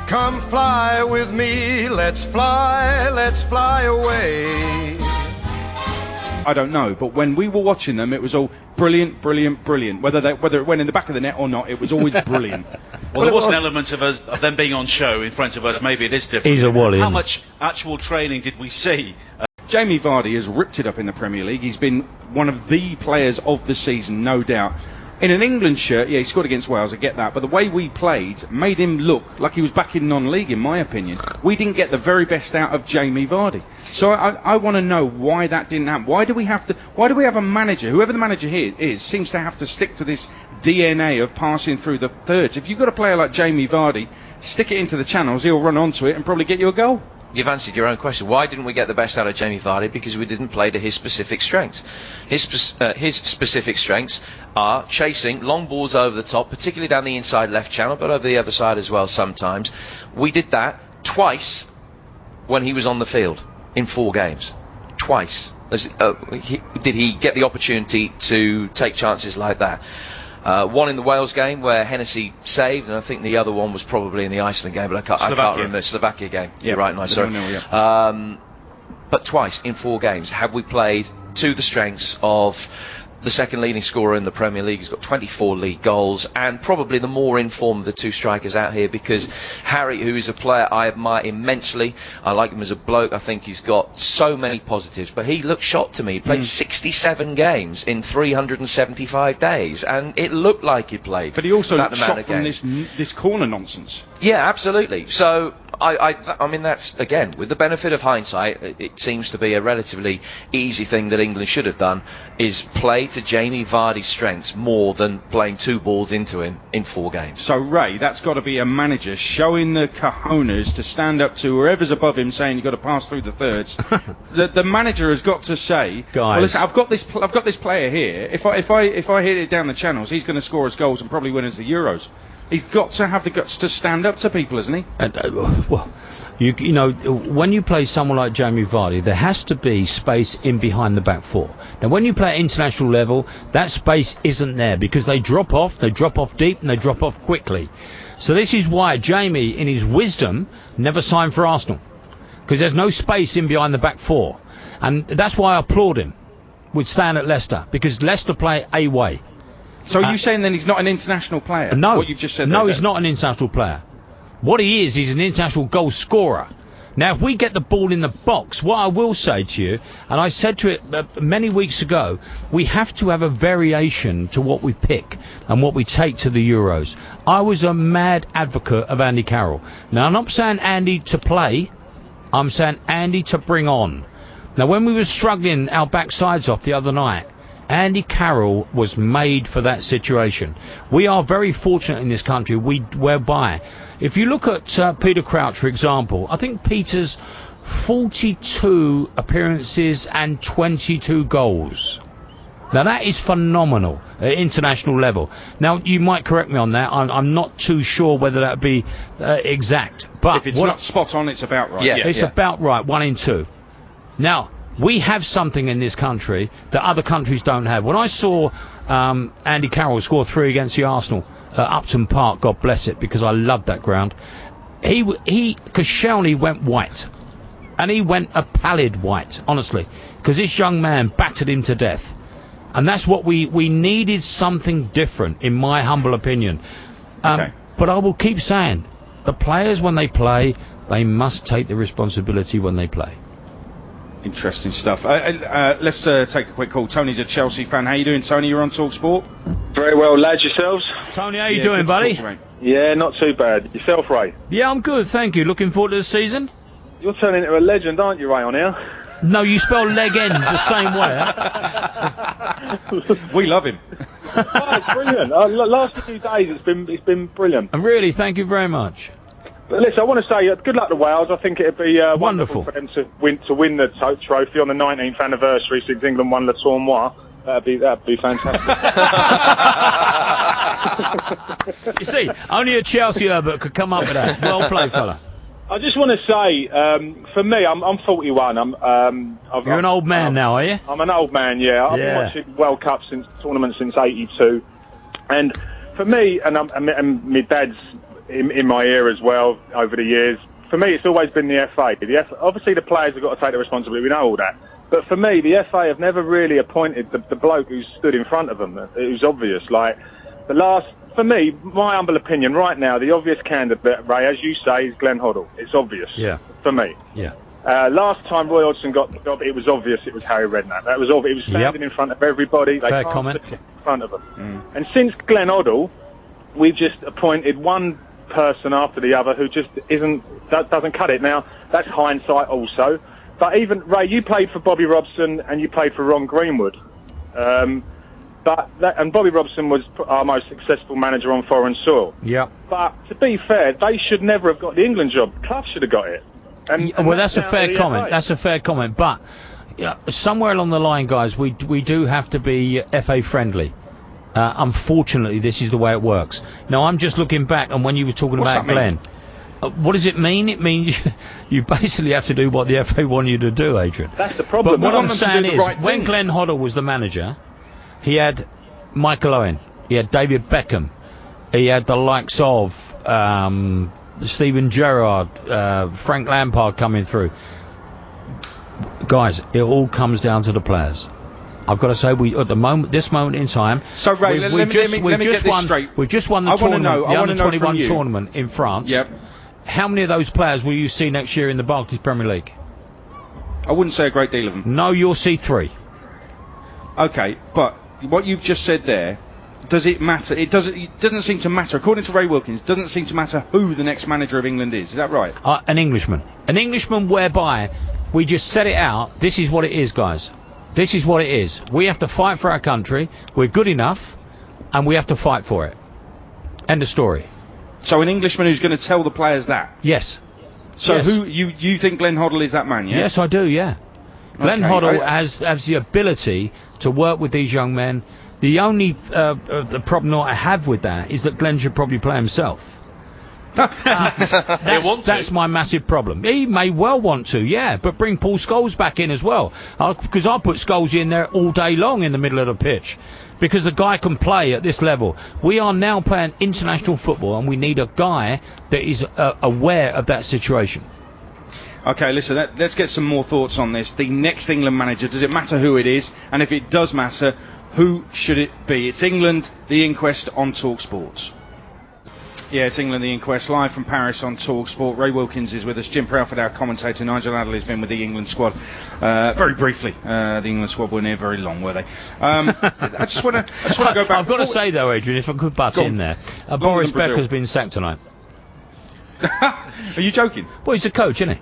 Come fly with me, let's fly away. I don't know, but when we were watching them, it was all brilliant, brilliant, brilliant. Whether it went in the back of the net or not, it was always brilliant. Well, there was an element of them being on show in front of us. Maybe it is different. He's a wally. How much actual training did we see? Jamie Vardy has ripped it up in the Premier League. He's been one of the players of the season, no doubt. In an England shirt, yeah, he scored against Wales, I get that, but the way we played made him look like he was back in non-league, in my opinion. We didn't get the very best out of Jamie Vardy. So I want to know why that didn't happen. Why do we have a manager, whoever the manager here is, seems to have to stick to this DNA of passing through the thirds? If you've got a player like Jamie Vardy, stick it into the channels, he'll run onto it and probably get you a goal. You've answered your own question. Why didn't we get the best out of Jamie Vardy? Because we didn't play to his specific strengths. His specific strengths are chasing long balls over the top, particularly down the inside left channel, but over the other side as well sometimes. We did that twice when he was on the field in 4 games. Twice. Did he get the opportunity to take chances like that? One in the Wales game where Hennessy saved, and I think the other one was probably in the Iceland game, but I can't remember. Slovakia game. Yeah, you're right, no, sorry. But twice in 4 games have we played to the strengths of the second leading scorer in the Premier League. He's got 24 league goals, and probably the more informed of the 2 strikers out here, because Harry, who is a player I admire immensely, I like him as a bloke, I think he's got so many positives, but he looked shot to me. He played 67 games in 375 days, and it looked like he played. But he also shot from this corner nonsense. Yeah, absolutely. So I mean, that's, again, with the benefit of hindsight, it seems to be a relatively easy thing that England should have done, is play to Jamie Vardy's strengths more than playing 2 balls into him in 4 games. So, Ray, that's got to be a manager showing the cojones to stand up to whoever's above him saying you've got to pass through the thirds. the manager has got to say, guys, well, listen, I've got this player here. If I hit it down the channels, he's going to score us goals and probably win us the Euros. He's got to have the guts to stand up to people, hasn't he? Well, you know, when you play someone like Jamie Vardy, there has to be space in behind the back 4. Now, when you play at international level, that space isn't there because they drop off deep, and they drop off quickly. So this is why Jamie, in his wisdom, never signed for Arsenal, because there's no space in behind the back 4. And that's why I applaud him with staying at Leicester, because Leicester play away. So are you saying then he's not an international player? No. What you've just said no, he's not an international player. What he is, he's an international goal scorer. Now, if we get the ball in the box, what I will say to you, and I said to it many weeks ago, we have to have a variation to what we pick and what we take to the Euros. I was a mad advocate of Andy Carroll. Now, I'm not saying Andy to play, I'm saying Andy to bring on. Now, when we were struggling our backsides off the other night, Andy Carroll was made for that situation. We are very fortunate in this country whereby, if you look at Peter Crouch, for example, I think Peter's 42 appearances and 22 goals. Now that is phenomenal at international level. Now you might correct me on that. I'm not too sure whether that would be exact. But if it's not spot on, it's about right. Yeah, it's about right, 1 in 2. Now, we have something in this country that other countries don't have. When I saw Andy Carroll score 3 against the Arsenal at Upton Park, God bless it, because I loved that ground, Koscielny went white. And he went a pallid white, honestly, because this young man battered him to death. And that's what we needed, something different, in my humble opinion. Okay. But I will keep saying, the players, when they play, they must take the responsibility when they play. Interesting stuff. Let's take a quick call. Tony's a Chelsea fan. How you doing, Tony? You're on talkSPORT. Very well, lads. Yourselves? Tony, how you doing, buddy? Yeah, not too bad. Yourself, Ray? Yeah, I'm good, thank you. Looking forward to the season. You're turning into a legend, aren't you, Ray, on here? No, you spell leg end the same way. We love him. Oh, it's brilliant. Last few days, it's been brilliant. Really, thank you very much. But listen, I want to say good luck to Wales. I think it'd be wonderful for them to win the trophy on the 19th anniversary since England won Le Tournoi. That'd be fantastic. You see, only a Chelsea Herbert could come up with that. Well played, fella. I just want to say, for me, I'm 41. You're an old man now, are you? I'm an old man, yeah. I've been watching World Cup tournament since '82, and for me, and my dad's in my ear as well over the years. For me, it's always been the FA. Obviously, the players have got to take the responsibility. We know all that. But for me, the FA have never really appointed the bloke who stood in front of them. It was obvious. Like, for me, my humble opinion right now, the obvious candidate, Ray, as you say, is Glenn Hoddle. It's obvious. Yeah. For me. Yeah. Last time Roy Hodgson got the job, it was obvious it was Harry Redknapp. That was obvious. He was standing in front of everybody. They Fair can't comment. sit in front of them. And since Glenn Hoddle, we've just appointed one person after the other who just doesn't cut it. Now, that's hindsight also. But even, Ray, you played for Bobby Robson and you played for Ron Greenwood. And Bobby Robson was our most successful manager on foreign soil. Yeah. But to be fair, they should never have got the England job. Clough should have got it. And well, that's a fair down to the comment. FA. That's a fair comment. But somewhere along the line, guys, we do have to be FA friendly. Unfortunately, this is the way it works. Now, I'm just looking back, and when you were talking What's about that Glenn, what does it mean? It means you basically have to do what the FA want you to do, Adrian. That's the problem. But what We want I'm them to saying do the is, right when thing. Glenn Hoddle was the manager, he had Michael Owen, he had David Beckham, he had the likes of Steven Gerrard, Frank Lampard coming through. Guys, it all comes down to the players. I've got to say, this moment in time. So, Ray, let me get this straight. We've just won the tournament, the Under-21 tournament in France. Yep. How many of those players will you see next year in the Barclays Premier League? I wouldn't say a great deal of them. No, you'll see 3. Okay, but what you've just said there, does it matter? It doesn't seem to matter. According to Ray Wilkins, it doesn't seem to matter who the next manager of England is. Is that right? An Englishman. An Englishman whereby we just set it out. This is what it is, guys. This is what it is. We have to fight for our country. We're good enough, and we have to fight for it. End of story. So an Englishman who's going to tell the players that? Yes. So Yes. who you think Glenn Hoddle is that man, yeah? Yes, I do, yeah. Glenn Okay, Hoddle has the ability to work with these young men. The only the problem that I have with that is that Glenn should probably play himself. That's my massive problem. He may well want to, yeah, but bring Paul Scholes back in as well. Because I'll put Scholes in there all day long in the middle of the pitch. Because the guy can play at this level. We are now playing international football, and we need a guy that is aware of that situation. Okay, listen, let's get some more thoughts on this. The next England manager, does it matter who it is? And if it does matter, who should it be? It's England, the Inquest on talkSPORT. Yeah, it's England, the Inquest, live from Paris on talkSPORT. Ray Wilkins is with us. Jim Proudfoot, our commentator. Nigel Adderley's been with the England squad very briefly. The England squad weren't here very long, were they? I just want to go back. I've got to say, though, Adrian, if I could butt in there, Boris Becker's been sacked tonight. Are you joking? Well, he's the coach, isn't he?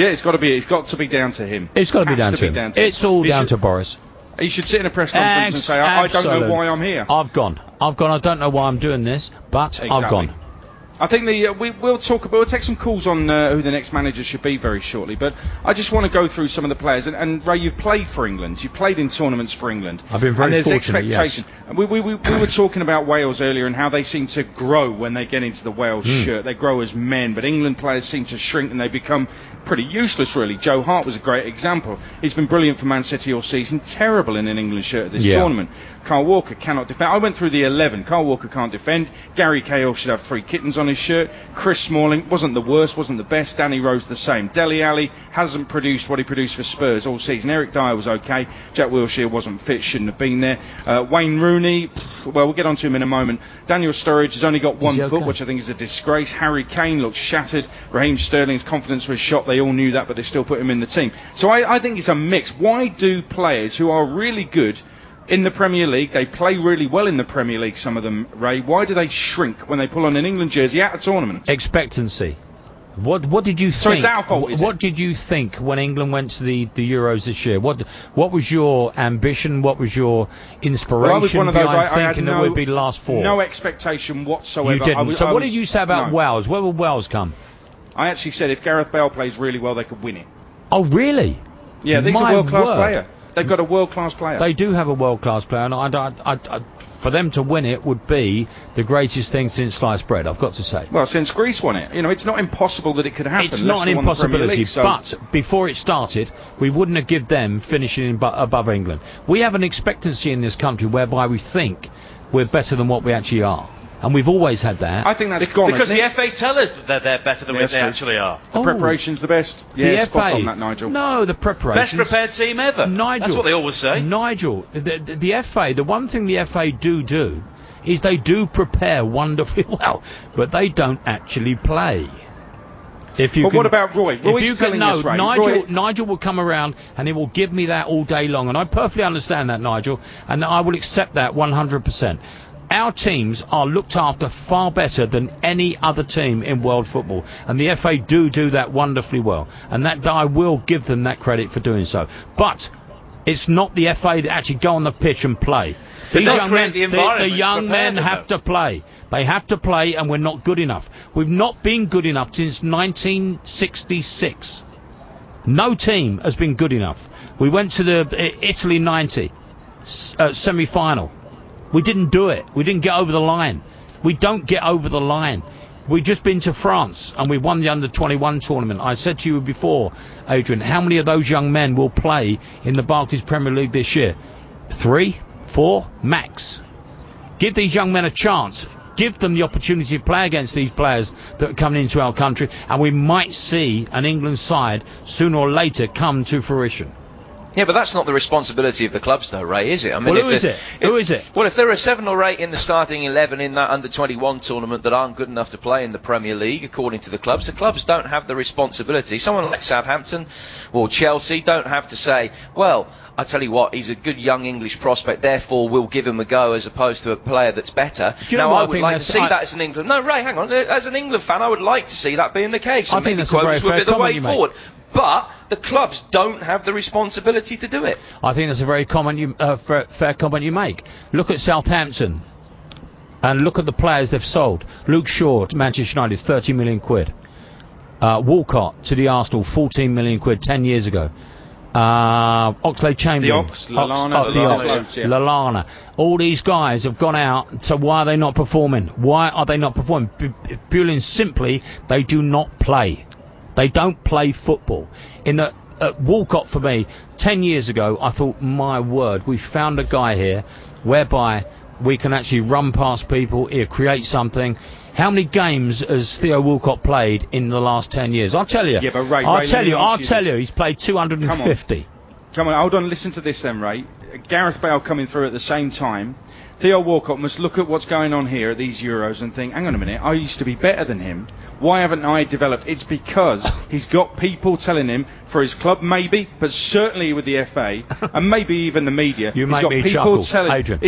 Yeah, it's got to be down to him. It's got to be down to him. It's all down to Boris. He should sit in a press conference and say, I don't know why I'm here. I've gone. I don't know why I'm doing this, but Exactly. I've gone. I think we'll take some calls on who the next manager should be very shortly, but I just want to go through some of the players. And Ray, you've played for England. You've played in tournaments for England. I've been very fortunate, expectation. Yes. We were talking about Wales earlier and how they seem to grow when they get into the Wales shirt. They grow as men, but England players seem to shrink and they become pretty useless, really. Joe Hart was a great example. He's been brilliant for Man City all season, terrible in an England shirt at this tournament. Kyle Walker cannot defend. I went through the 11. Kyle Walker can't defend. Gary Cahill should have 3 kittens on his shirt. Chris Smalling wasn't the worst, wasn't the best. Danny Rose the same. Dele Alli hasn't produced what he produced for Spurs all season. Eric Dyer was okay. Jack Wilshere wasn't fit, shouldn't have been there. Wayne Rooney, well, we'll get on to him in a moment. Daniel Sturridge has only got 1 foot, which I think is a disgrace. Harry Kane looks shattered. Raheem Sterling's confidence was shot. They all knew that, but they still put him in the team. So I think it's a mix. Why do players who are really good in the Premier League, they play really well in the Premier League, some of them, Ray, why do they shrink when they pull on an England jersey at a tournament? Expectancy. What did you think? So it's our fault, What did you think when England went to the Euros this year? What was your ambition? What was your inspiration? Well, I was one of those. I had that we'd be the last 4. No expectation whatsoever. You didn't. So what did you say about Wales? Where will Wales come? I actually said if Gareth Bale plays really well, they could win it. Oh, really? Yeah, these are world-class player. They've got a world-class player. They do have a world-class player, and I, for them to win it would be the greatest thing since sliced bread, I've got to say. Well, since Greece won it. You know, it's not impossible that it could happen. It's not an impossibility, League, so. But before it started, we wouldn't have given them finishing above England. We have an expectancy in this country whereby we think we're better than what we actually are. and we've always had that. I think that's gone. Because isn't the it? FA tell us that they're better than Yeah, they actually are. The preparation's the best. Yeah, spot on that, Nigel. No, the preparation. Best prepared team ever. Nigel. That's what they always say. Nigel, the FA, the one thing the FA do is they do prepare wonderfully well, but they don't actually play. What about Roy? Roy's telling us, Ray. Nigel will come around and he will give me that all day long, and I perfectly understand that, Nigel, and I will accept that 100%. Our teams are looked after far better than any other team in world football, and the FA do that wonderfully well, and that I will give them that credit for doing so. But it's not the FA that actually go on the pitch and play. These young men, the young men have to play. They have to play, and we're not good enough. We've not been good enough since 1966. No team has been good enough. We went to the Italy 90 semi-final. We didn't do it. We didn't get over the line. We don't get over the line. We've just been to France and we won the under-21 tournament. I said to you before, Adrian, how many of those young men will play in the Barclays Premier League this year? 3, 4, max. Give these young men a chance. Give them the opportunity to play against these players that are coming into our country, and we might see an England side sooner or later come to fruition. Yeah, but that's not the responsibility of the clubs, though, Ray, is it? I mean, well, who is it? Who is it? Well, if there are 7 or 8 in the starting 11 in that under-21 tournament that aren't good enough to play in the Premier League, according to the clubs don't have the responsibility. Someone like Southampton or Chelsea don't have to say, well, I tell you what, he's a good young English prospect, therefore we'll give him a go as opposed to a player that's better. Do you know I would like to see that as an England... No, Ray, hang on. As an England fan, I would like to see that being the case. I think that's a very fair comment you make. But the clubs don't have the responsibility to do it. I think that's a very fair comment you make. Look at Southampton and look at the players they've sold. Luke Shaw to Manchester United, 30 million quid. Walcott to the Arsenal, 14 million quid 10 years ago. Oxlade-Chamberlain, Lallana. All these guys have gone out, so why are they not performing? Why are they not performing? Purely and simply, they do not play. They don't play football. Walcott, for me, 10 years ago, I thought, my word, we found a guy here whereby we can actually run past people, create something. How many games has Theo Walcott played in the last 10 years? I'll tell you. Yeah, but Ray, I'll tell you, he's played 250. Come on, hold on, listen to this then, Ray. Gareth Bale coming through at the same time. Theo Walcott must look at what's going on here at these Euros and think, hang on a minute, I used to be better than him. Why haven't I developed? It's because he's got people telling him, for his club maybe, but certainly with the FA, and maybe even the media, He's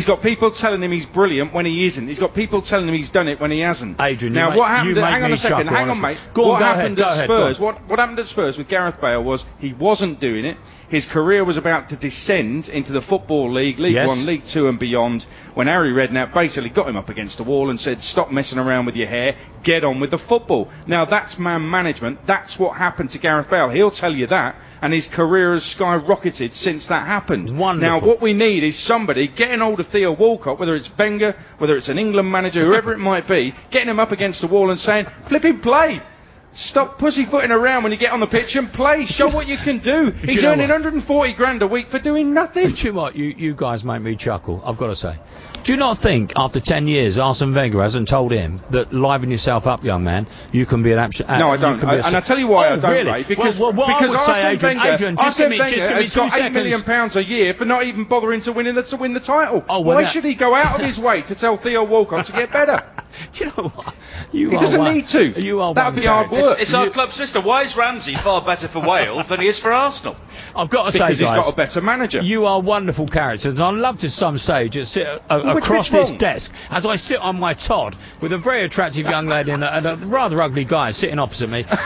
got people telling him he's brilliant when he isn't. He's got people telling him he's done it when he hasn't. Adrian, now what happened? Hang on a second, chuckle, hang on, mate. What happened at Spurs? What happened at Spurs with Gareth Bale was he wasn't doing it. His career was about to descend into the Football League, League One, League Two and beyond, when Harry Redknapp basically got him up against the wall and said, stop messing around with your hair, get on with the football. Now that's man management. That's what happened to Gareth Bale. He'll tell you that, and his career has skyrocketed since that happened. Wonderful. Now what we need is somebody getting hold of Theo Walcott, whether it's Wenger, whether it's an England manager, whoever it might be, getting him up against the wall and saying, flipping play. Stop pussyfooting around when you get on the pitch and play. Show what you can do. He's earning 140 grand a week for doing nothing. Do you know what? You guys make me chuckle, I've got to say. Do you not think, after 10 years, Arsene Wenger hasn't told him that liven yourself up, young man, you can be an absolute... No, I don't. And I'll tell you why I don't, really? Ray. Because Arsene Wenger has got £8 million a year for not even bothering to win the title. Why should he go out of his way to tell Theo Walcott to get better? Do you know what? He doesn't need to. That would be hard work. It's our club system. Why is Ramsey far better for Wales than he is for Arsenal? I've got to say, because guys, he's got a better manager. You are wonderful characters. I'd love to some stage sit across this desk as I sit on my Todd with a very attractive young lady and a rather ugly guy sitting opposite me. And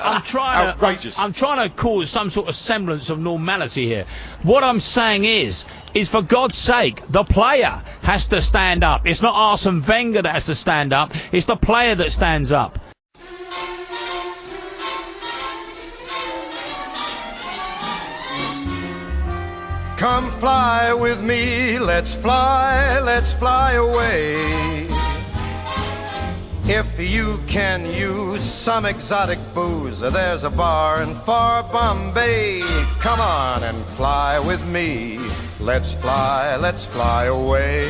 I'm trying to cause some sort of semblance of normality here. What I'm saying is for God's sake, the player has to stand up. It's not Arsene Wenger that has to stand up. It's the player that stands up. Come fly with me, let's fly away. If you can use some exotic booze, there's a bar in far Bombay. Come on and fly with me, let's fly away.